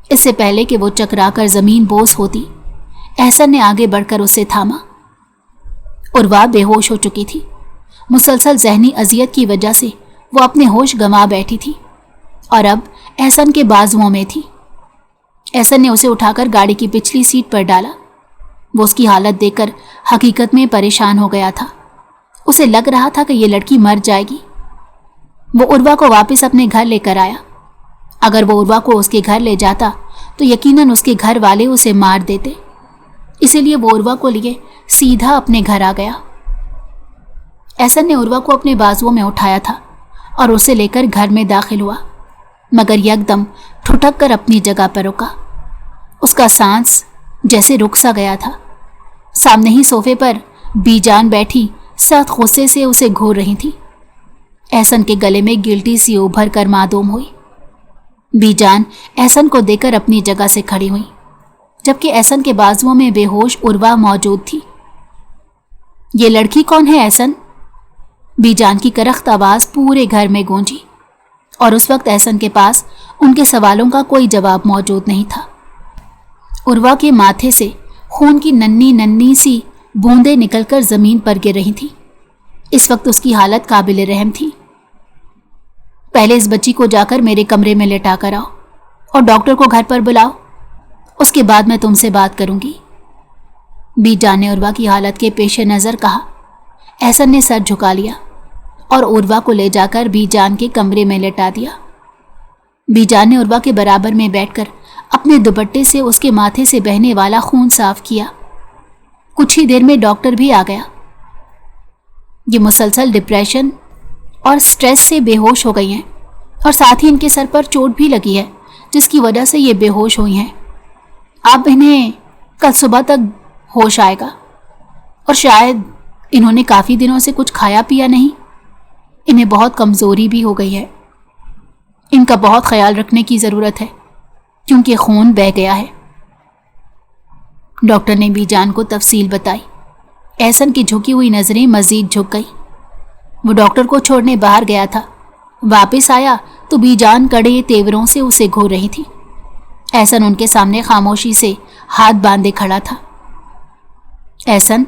[SPEAKER 1] اس سے پہلے کہ وہ چکرا کر زمین بوس ہوتی، احسن نے آگے بڑھ کر اسے تھاما۔ عروہ بے ہوش ہو چکی تھی۔ مسلسل ذہنی اذیت کی وجہ سے وہ اپنے ہوش گنوا بیٹھی تھی اور اب احسن کے بازوؤں میں تھی۔ احسن نے اسے اٹھا کر گاڑی کی پچھلی سیٹ پر ڈالا۔ وہ اس کی حالت دیکھ کر حقیقت میں پریشان ہو گیا تھا۔ اسے لگ رہا تھا کہ یہ لڑکی مر جائے گی۔ وہ عروہ کو واپس اپنے گھر لے کر آیا۔ اگر وہ عروہ کو اس کے گھر لے جاتا تو یقیناً اس کے گھر والے اسے مار دیتے، اسی لیے وہ عروہ کو لیے سیدھا اپنے گھر آ گیا۔ احسن نے عروہ کو اپنے بازوؤں میں اٹھایا تھا اور اسے لے کر گھر میں داخل ہوا، مگر یکدم ٹھٹک کر اپنی جگہ پر رکا۔ اس کا سانس جیسے رک سا گیا تھا۔ سامنے ہی صوفے پر بی جان بیٹھی سخت غصے سے اسے گھور رہی تھی۔ احسن کے گلے میں گلٹی سی ابھر کر معدوم ہوئی۔ بی جان احسن کو دیکھ کر اپنی جگہ سے کھڑی ہوئی، جبکہ احسن کے بازوؤں میں بے ہوش عروہ موجود تھی۔ یہ لڑکی کون ہے احسن؟ بی جان کی کرخت آواز پورے گھر میں گونجی، اور اس وقت احسن کے پاس ان کے سوالوں کا کوئی جواب موجود نہیں تھا۔ عروہ کے ماتھے سے خون کی ننھی ننھی سی بوندیں نکل کر زمین پر گر رہی تھیں۔ اس وقت اس کی حالت قابل رحم تھی۔ پہلے اس بچی کو جا کر میرے کمرے میں لٹا کر آؤ اور ڈاکٹر کو گھر پر بلاؤ، اس کے بعد میں تم سے بات کروں گی، بی جان نے عروہ کی حالت کے پیش نظر کہا۔ احسن نے سر جھکا لیا اور عروہ کو لے جا کر بی جان کے کمرے میں لٹا دیا۔ بی جان نے عروہ کے برابر میں بیٹھ کر اپنے دوپٹے سے اس کے ماتھے سے بہنے والا خون صاف کیا۔ کچھ ہی دیر میں ڈاکٹر بھی آ گیا۔ یہ مسلسل ڈپریشن اور سٹریس سے بے ہوش ہو گئی ہیں، اور ساتھ ہی ان کے سر پر چوٹ بھی لگی ہے جس کی وجہ سے یہ بے ہوش ہوئی ہیں۔ اب انہیں کل صبح تک ہوش آئے گا، اور شاید انہوں نے کافی دنوں سے کچھ کھایا پیا نہیں۔ انہیں بہت کمزوری بھی ہو گئی ہے۔ ان کا بہت خیال رکھنے کی ضرورت ہے کیونکہ خون بہہ گیا ہے۔ ڈاکٹر نے بی جان کو تفصیل بتائی۔ احسن کی جھکی ہوئی نظریں مزید جھک گئی۔ وہ ڈاکٹر کو چھوڑنے باہر گیا تھا۔ واپس آیا تو بی جان کڑے تیوروں سے اسے گھور رہی تھی۔ احسن ان کے سامنے خاموشی سے ہاتھ باندھے کھڑا تھا۔ احسن،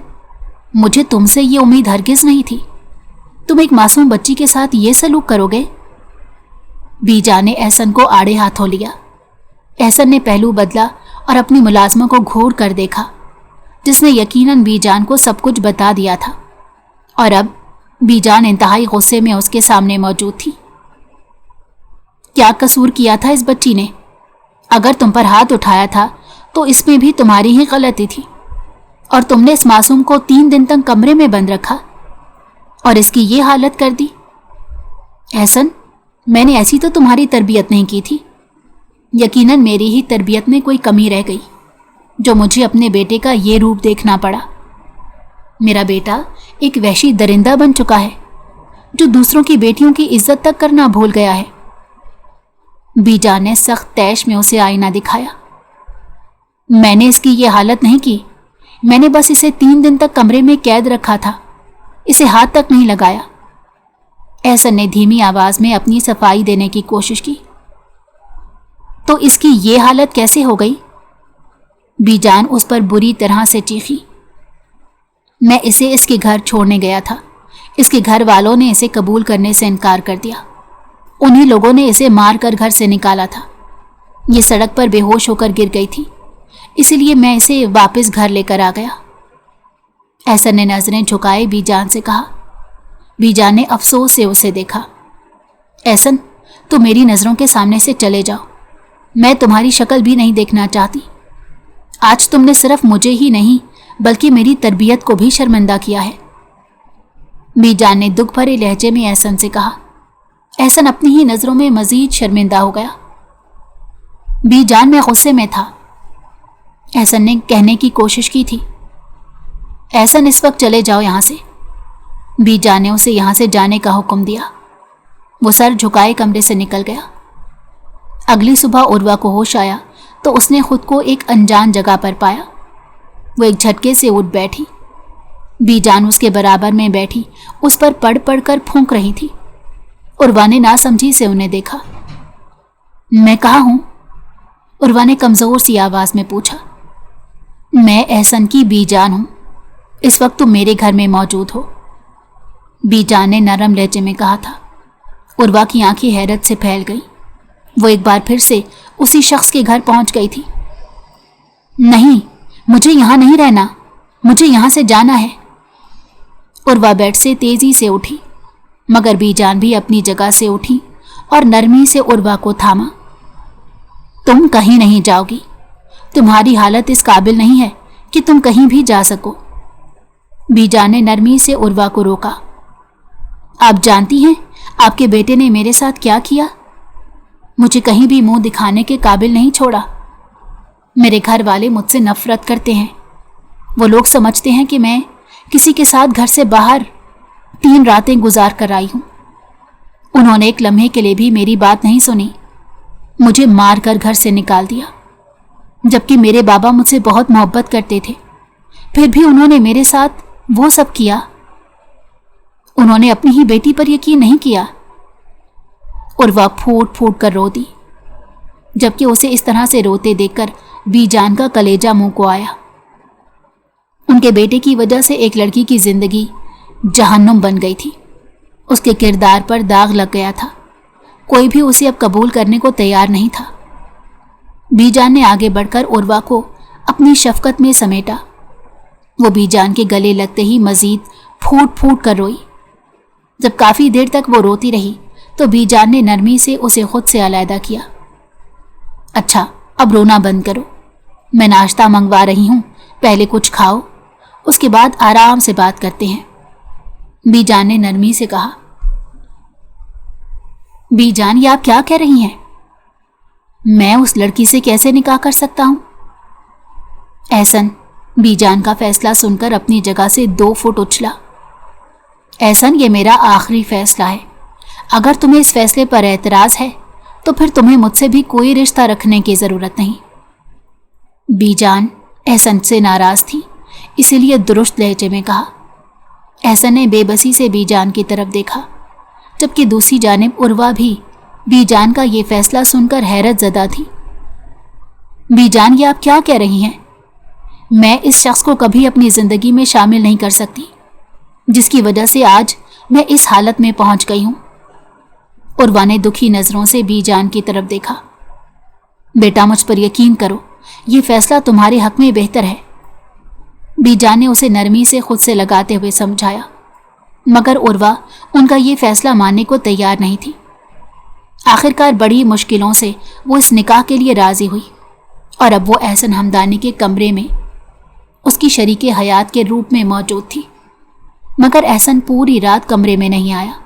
[SPEAKER 1] مجھے تم سے یہ امید ہرگز نہیں تھی، تم ایک معصوم بچی کے ساتھ یہ سلوک کرو گے۔ بی جان نے احسن کو آڑے ہاتھوں لیا۔ احسن نے پہلو بدلا اور اپنی ملازمہ کو گھور کر دیکھا، جس نے یقیناً بی جان کو سب کچھ بتا دیا تھا، اور اب بی جان انتہائی غصے میں اس کے سامنے موجود تھی۔ کیا قصور کیا تھا اس بچی نے؟ اگر تم پر ہاتھ اٹھایا تھا تو اس میں بھی تمہاری ہی غلطی تھی، اور تم نے اس معصوم کو 3 دن تک کمرے میں بند رکھا اور اس کی یہ حالت کر دی۔ احسن، میں نے ایسی تو تمہاری تربیت نہیں کی تھی۔ یقیناً میری ہی تربیت میں کوئی کمی رہ گئی جو مجھے اپنے بیٹے کا یہ روپ دیکھنا پڑا۔ میرا بیٹا ایک وحشی درندہ بن چکا ہے جو دوسروں کی بیٹیوں کی عزت تک کرنا بھول گیا ہے۔ بی جان نے سخت طیش میں اسے آئینہ دکھایا۔ میں نے اس کی یہ حالت نہیں کی، میں نے بس اسے 3 دن تک کمرے میں قید رکھا تھا، اسے ہاتھ تک نہیں لگایا۔ احسن نے دھیمی آواز میں اپنی صفائی دینے کی کوشش کی۔ تو اس کی یہ حالت کیسے ہو گئی؟ بی جان اس پر بری طرح سے چیخی۔ میں اسے اس کے گھر چھوڑنے گیا تھا، इसके घर वालों ने इसे कबूल करने से इनकार कर दिया। उन्हीं लोगों ने इसे मार कर घर से निकाला था। ये सड़क पर बेहोश होकर गिर गई थी, इसीलिए मैं इसे वापस घर लेकर आ गया। एहसन ने नजरें झुकाए बीजान से कहा। बीजान ने अफसोस से उसे देखा। एहसन, तुम मेरी नजरों के सामने से चले जाओ, मैं तुम्हारी शक्ल भी नहीं देखना चाहती। आज तुमने सिर्फ मुझे ही नहीं बल्कि मेरी तरबियत को भी शर्मिंदा किया है। बीजान ने दुख भरे लहजे में एहसन से कहा। एहसन अपनी ही नजरों में मजीद शर्मिंदा हो गया। बीजान में गुस्से में था। एहसन ने कहने की कोशिश की थी, एहसन इस वक्त चले जाओ यहां से। बीजान ने उसे यहां से जाने का हुक्म दिया। वो सर झुकाए कमरे से निकल गया। अगली सुबह उर्वा को होश आया तो उसने खुद को एक अनजान जगह पर पाया। वो एक झटके से उठ बैठी। बीजान उसके बराबर में बैठी उस पर पड़ पड़ कर फूंक रही थी। उर्वा ने नासमझी से उन्हें देखा। मैं कहाँ हूं? उर्वा ने कमजोर सी आवाज में पूछा। मैं एहसन की बीजान हूं, इस वक्त तुम मेरे घर में मौजूद हो, बीजान ने नरम लहजे में कहा था। उर्वा की आंखें हैरत से फैल गई। वो एक बार फिर से उसी शख्स के घर पहुंच गई थी। नहीं, मुझे यहां नहीं रहना, मुझे यहां से जाना है। उर्वा बेड से तेजी से उठी, मगर बीजान भी अपनी जगह से उठी और नरमी से उर्वा को थामा। तुम कहीं नहीं जाओगी, तुम्हारी हालत इस काबिल नहीं है कि तुम कहीं भी जा सको। बीजान ने नरमी से उर्वा को रोका। आप जानती हैं आपके बेटे ने मेरे साथ क्या किया? मुझे कहीं भी मुंह दिखाने के काबिल नहीं छोड़ा। मेरे घर वाले मुझसे नफरत करते हैं। वो लोग समझते हैं कि मैं किसी के साथ घर से बाहर 3 रातें गुजार कर आई हूं। उन्होंने एक लम्हे के लिए भी मेरी बात नहीं सुनी, मुझे मार कर घर से निकाल दिया। जबकि मेरे बाबा मुझसे बहुत मोहब्बत करते थे, फिर भी उन्होंने मेरे साथ वो सब किया। उन्होंने अपनी ही बेटी पर यकीन नहीं किया। उर्वा फूट फूट कर रो दी, जबकि उसे इस तरह से रोते देखकर बीजान का कलेजा मुंह को आया। उनके बेटे की वजह से एक लड़की की जिंदगी जहन्नुम बन गई थी। उसके किरदार पर दाग लग गया था। कोई भी उसे अब कबूल करने को तैयार नहीं था। बीजान ने आगे बढ़कर उर्वा को अपनी शफकत में समेटा। वो बीजान के गले लगते ही मजीद फूट फूट कर रोई। जब काफी देर तक वो रोती रही तो बीजान ने नरमी से उसे खुद से अलहदा किया। अच्छा, अब रोना बंद करो, मैं नाश्ता मंगवा रही हूं, पहले कुछ खाओ, उसके बाद आराम से बात करते हैं, बीजान ने नरमी से कहा। बीजान, ये आप क्या कह रही हैं? मैं उस लड़की से कैसे निकाह कर सकता हूं? एहसन बीजान का फैसला सुनकर अपनी जगह से 2 फुट उछला। एहसन, ये मेरा आखिरी फैसला है। अगर तुम्हें इस फैसले पर एतराज है तो फिर तुम्हें मुझसे भी कोई रिश्ता रखने की जरूरत नहीं। बीजान एहसन से नाराज थी, इसीलिए दुरुस्त लहजे में कहा। एहसन ने बेबसी से बीजान की तरफ देखा, जबकि दूसरी जानिब उर्वा भी बीजान का ये फैसला सुनकर हैरत ज़दा थी। बीजान, ये आप क्या कह रही हैं? मैं इस शख्स को कभी अपनी जिंदगी में शामिल नहीं कर सकती, जिसकी वजह से आज मैं इस हालत में पहुंच गई हूं। उर्वा ने दुखी नजरों से बीजान की तरफ देखा। बेटा, मुझ पर यकीन करो, ये फैसला तुम्हारे हक में बेहतर है, बीजान ने उसे नरमी से खुद से लगाते हुए समझाया। मगर उर्वा उनका ये फैसला मानने को तैयार नहीं थी। आखिरकार बड़ी मुश्किलों से वो इस निकाह के लिए राजी हुई और अब वो एहसन हमदानी के कमरे में उसकी शरीके हयात के रूप में मौजूद थी। मगर एहसन पूरी रात कमरे में नहीं आया।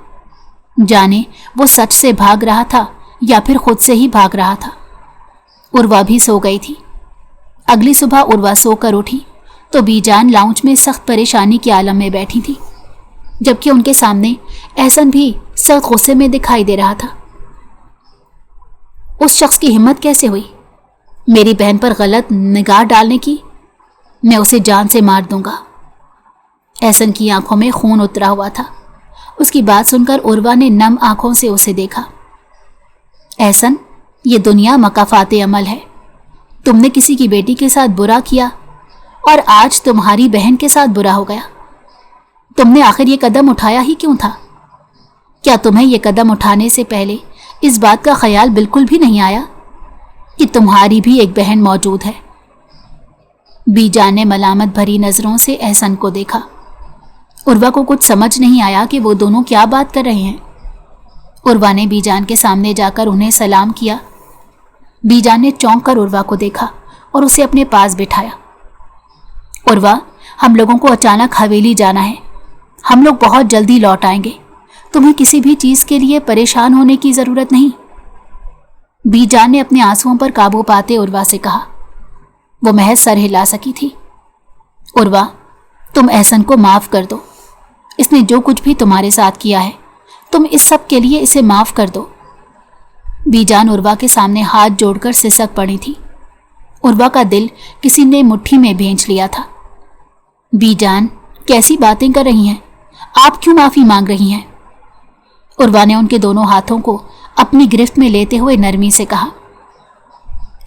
[SPEAKER 1] जाने वो सच से भाग रहा था या फिर खुद से ही भाग रहा था। उर्वा भी सो गई थी। अगली सुबह उर्वा सोकर उठी तो बीजान लाउंज में सख्त परेशानी के आलम में बैठी थी, जबकि उनके सामने एहसन भी सख्त गुस्से में दिखाई दे रहा था। उस शख्स की हिम्मत कैसे हुई मेरी बहन पर गलत निगाह डालने की? मैं उसे जान से मार दूंगा। एहसन की आंखों में खून उतरा हुआ था। उसकी बात सुनकर उर्वा ने नम आंखों से उसे देखा। एहसन, ये दुनिया मकाफाते अमल है। तुमने किसी की बेटी के साथ बुरा किया और आज तुम्हारी बहन के साथ बुरा हो गया। तुमने आखिर ये कदम उठाया ही क्यों था? क्या तुम्हें ये कदम उठाने से पहले इस बात का ख्याल बिल्कुल भी नहीं आया कि तुम्हारी भी एक बहन मौजूद है? बीजान ने मलामत भरी नजरों से एहसन को देखा। उर्वा को कुछ समझ नहीं आया कि वो दोनों क्या बात कर रहे हैं। उर्वा ने बीजान के सामने जाकर उन्हें सलाम किया। बीजान ने चौंक कर उर्वा को देखा और उसे अपने पास बिठाया। उर्वा, हम लोगों को अचानक हवेली जाना है। हम लोग बहुत जल्दी लौट आएंगे। तुम्हें किसी भी चीज के लिए परेशान होने की जरूरत नहीं। बीजान ने अपने आंसुओं पर काबू पाते उर्वा से कहा। वो महज सर हिला सकी थी। उर्वा, तुम एहसन को माफ कर दो। इसने जो कुछ भी तुम्हारे साथ किया है, तुम इस सब के लिए इसे माफ कर दो। बीजान उर्वा के सामने हाथ जोड़कर सिसक पड़ी थी। उर्वा का दिल किसी ने मुट्ठी में भेंच लिया था। बीजान, कैसी बातें कर रही हैं? आप क्यों माफी मांग रही हैं? उर्वा ने उनके दोनों हाथों को अपनी गिरफ्त में लेते हुए नरमी से कहा।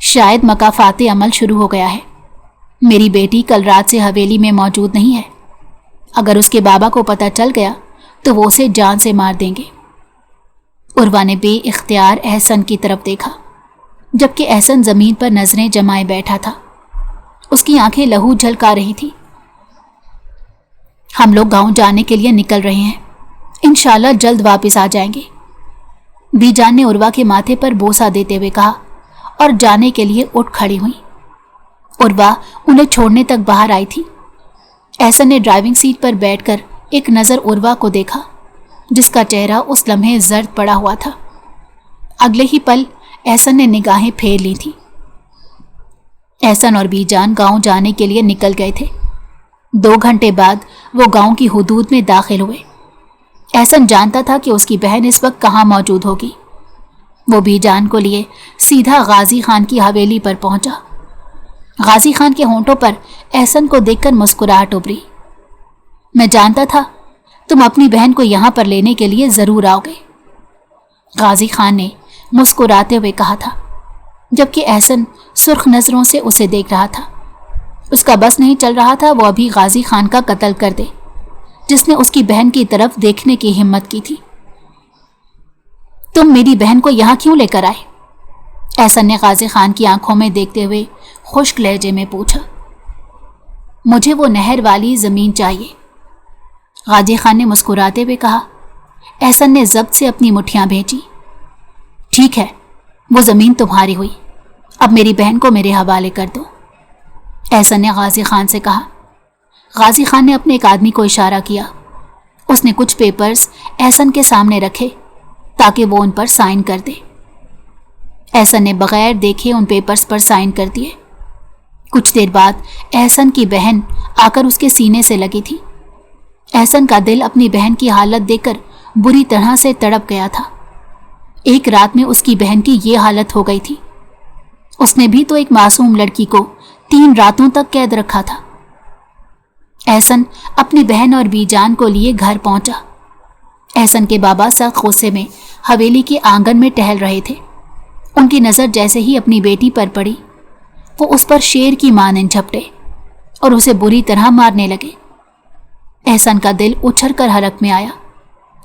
[SPEAKER 1] शायद मकाफाते अमल शुरू हो गया है। मेरी बेटी कल रात से हवेली में मौजूद नहीं है। अगर उसके बाबा को पता चल गया तो वो उसे जान से मार देंगे। उर्वा ने बेइख्तियार एहसन की तरफ देखा, जबकि एहसन जमीन पर नजरें जमाए बैठा था। उसकी आंखें लहू झलका रही थी। हम लोग गांव जाने के लिए निकल रहे हैं। इंशाल्लाह जल्द वापस आ जाएंगे। बीजान ने उर्वा के माथे पर बोसा देते हुए कहा और जाने के लिए उठ खड़ी हुई। उर्वा उन्हें छोड़ने तक बाहर आई थी। एहसन ने ड्राइविंग सीट पर बैठकर एक नज़र उर्वा को देखा, जिसका चेहरा उस लम्हे जर्द पड़ा हुआ था। अगले ही पल एहसन ने निगाहें फेर ली थी। एहसन और बीजान गांव जाने के लिए निकल गए थे। 2 घंटे बाद वो गांव की हुदूद में दाखिल हुए। एहसन जानता था कि उसकी बहन इस वक्त कहाँ मौजूद होगी। वो बीजान को लिए सीधा गाजी खान की हवेली पर पहुंचा। गाजी खान के होंठों पर एहसन को देखकर मुस्कुराहट उभरी। मैं जानता था तुम अपनी बहन को यहां पर लेने के लिए जरूर आओगे, गाजी खान ने मुस्कुराते हुए कहा था, जबकि एहसन सुर्ख नजरों से उसे देख रहा था। उसका बस नहीं चल रहा था वो अभी गाजी खान का कत्ल कर दे, जिसने उसकी बहन की तरफ देखने की हिम्मत की थी। तुम मेरी बहन को यहां क्यों लेकर आए? एहसन ने गाजी खान की आंखों में देखते हुए खुश्क लहजे में पूछा। मुझे वो नहर वाली जमीन चाहिए, गाजी खान ने मुस्कुराते हुए कहा। एहसन ने जब्त से अपनी मुट्ठियां भेजी। ठीक है, वो जमीन तुम्हारी हुई। अब मेरी बहन को मेरे हवाले कर दो, एहसन ने गाजी खान से कहा। गाजी खान ने अपने एक आदमी को इशारा किया। उसने कुछ पेपर्स एहसन के सामने रखे ताकि वो उन पर साइन कर दे। एहसन ने बगैर देखे उन पेपर्स पर साइन कर दिए। कुछ देर बाद एहसन की बहन आकर उसके सीने से लगी थी। एहसन का दिल अपनी बहन की हालत देखकर बुरी तरह से तड़प गया था। एक रात में उसकी बहन की ये हालत हो गई थी। उसने भी तो एक मासूम लड़की को 3 रातों तक कैद रखा था। एहसन अपनी बहन और बीजान को लिए घर पहुंचा। एहसन के बाबा सख्त गुस्से में हवेली के आंगन में टहल रहे थे। उनकी नज़र जैसे ही अपनी बेटी पर पड़ी, वो उस पर शेर की मानंद झपटे और उसे बुरी तरह मारने लगे। एहसन का दिल उछल कर हलक में आया।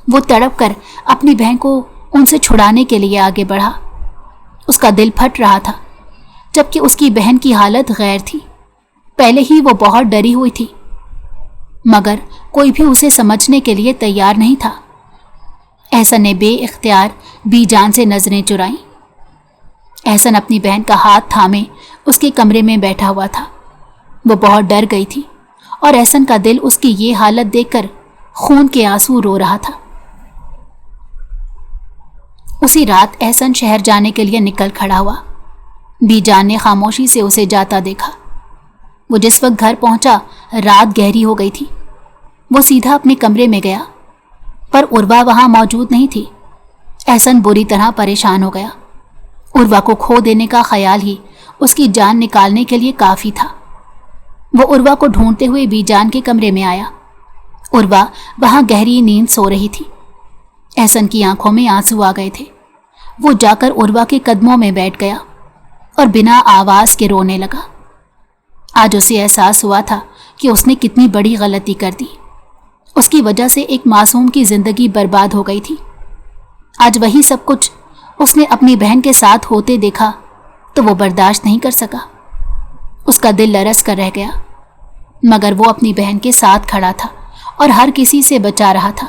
[SPEAKER 1] वो तड़प कर अपनी बहन को उनसे छुड़ाने के लिए आगे बढ़ा। उसका दिल फट रहा था, जबकि उसकी बहन की हालत गैर थी। पहले ही वो बहुत डरी हुई थी, मगर कोई भी उसे समझने के लिए तैयार नहीं था। एहसन ने बेइख्तियार बीजान से नजरें चुराईं। एहसन अपनी बहन का हाथ थामे उसके कमरे में बैठा हुआ था। वो बहुत डर गई थी और एहसन का दिल उसकी ये हालत देखकर खून के आंसू रो रहा था। उसी रात एहसन शहर जाने के लिए निकल खड़ा हुआ। बीजान ने खामोशी से उसे जाता देखा। वो जिस वक्त घर पहुंचा रात गहरी हो गई थी। वो सीधा अपने कमरे में गया, पर उर्वा वहां मौजूद नहीं थी। एहसन बुरी तरह परेशान हो गया। उर्वा को खो देने का ख्याल ही उसकी जान निकालने के लिए काफ़ी था। वो उर्वा को ढूंढते हुए बीजान के कमरे में आया। उर्वा वहां गहरी नींद सो रही थी। एहसन की आंखों में आंसू आ गए थे। वो जाकर उर्वा के कदमों में बैठ गया और बिना आवाज़ के रोने लगा। आज उसे एहसास हुआ था कि उसने कितनी बड़ी गलती कर दी। اس کی وجہ سے ایک معصوم کی زندگی برباد ہو گئی تھی۔ آج وہی سب کچھ اس نے اپنی بہن کے ساتھ ہوتے دیکھا تو وہ برداشت نہیں کر سکا۔ اس کا دل لرز کر رہ گیا، مگر وہ اپنی بہن کے ساتھ کھڑا تھا اور ہر کسی سے بچا رہا تھا۔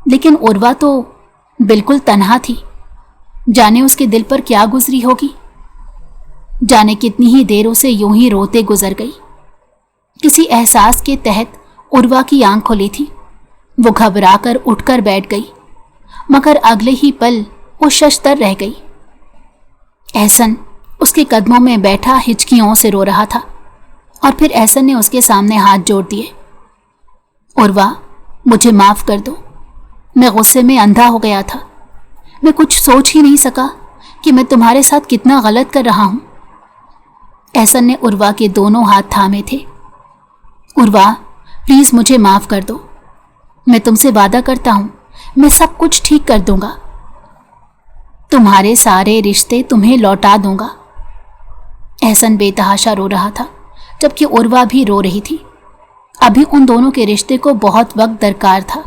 [SPEAKER 1] لیکن عروہ تو بالکل تنہا تھی۔ جانے اس کے دل پر کیا گزری ہوگی، جانے کتنی ہی دیر اسے یوں ہی روتے گزر گئی۔ کسی احساس کے تحت عروہ کی آنکھ کھلی تھی۔ وہ گھبرا کر اٹھ کر بیٹھ گئی، مگر اگلے ہی پل وہ ششدر رہ گئی۔ احسن اس کے قدموں میں بیٹھا ہچکیوں سے رو رہا تھا، اور پھر احسن نے اس کے سامنے ہاتھ جوڑ دیے۔ عروہ، مجھے معاف کر دو، میں غصے میں اندھا ہو گیا تھا۔ میں کچھ سوچ ہی نہیں سکا کہ میں تمہارے ساتھ کتنا غلط کر رہا ہوں۔ احسن نے عروہ کے دونوں ہاتھ تھامے تھے۔ عروہ، پلیز مجھے معاف کر دو، میں تم سے وعدہ کرتا ہوں میں سب کچھ ٹھیک کر دوں گا، تمہارے سارے رشتے تمہیں لوٹا دوں گا۔ احسن بے تحاشا رو رہا تھا، جبکہ عروہ بھی رو رہی تھی۔ ابھی ان دونوں کے رشتے کو بہت وقت درکار تھا،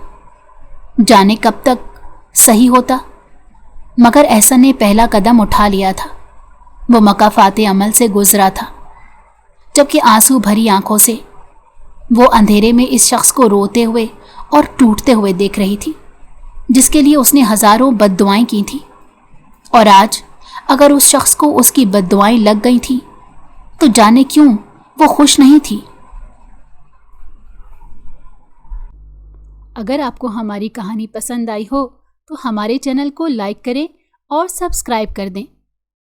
[SPEAKER 1] جانے کب تک صحیح ہوتا، مگر احسن نے پہلا قدم اٹھا لیا تھا۔ وہ مکافات عمل سے گزرا تھا، جبکہ آنسو بھری آنکھوں سے وہ اندھیرے میں اس شخص کو روتے ہوئے اور ٹوٹتے ہوئے دیکھ رہی تھی، جس کے لیے اس نے ہزاروں بد دعائیں کی تھیں۔ اور آج اگر اس شخص کو اس کی بد دعائیں لگ گئی تھیں تو جانے کیوں وہ خوش نہیں تھی۔ اگر آپ کو ہماری کہانی پسند آئی ہو تو ہمارے چینل کو لائک کریں اور سبسکرائب کر دیں۔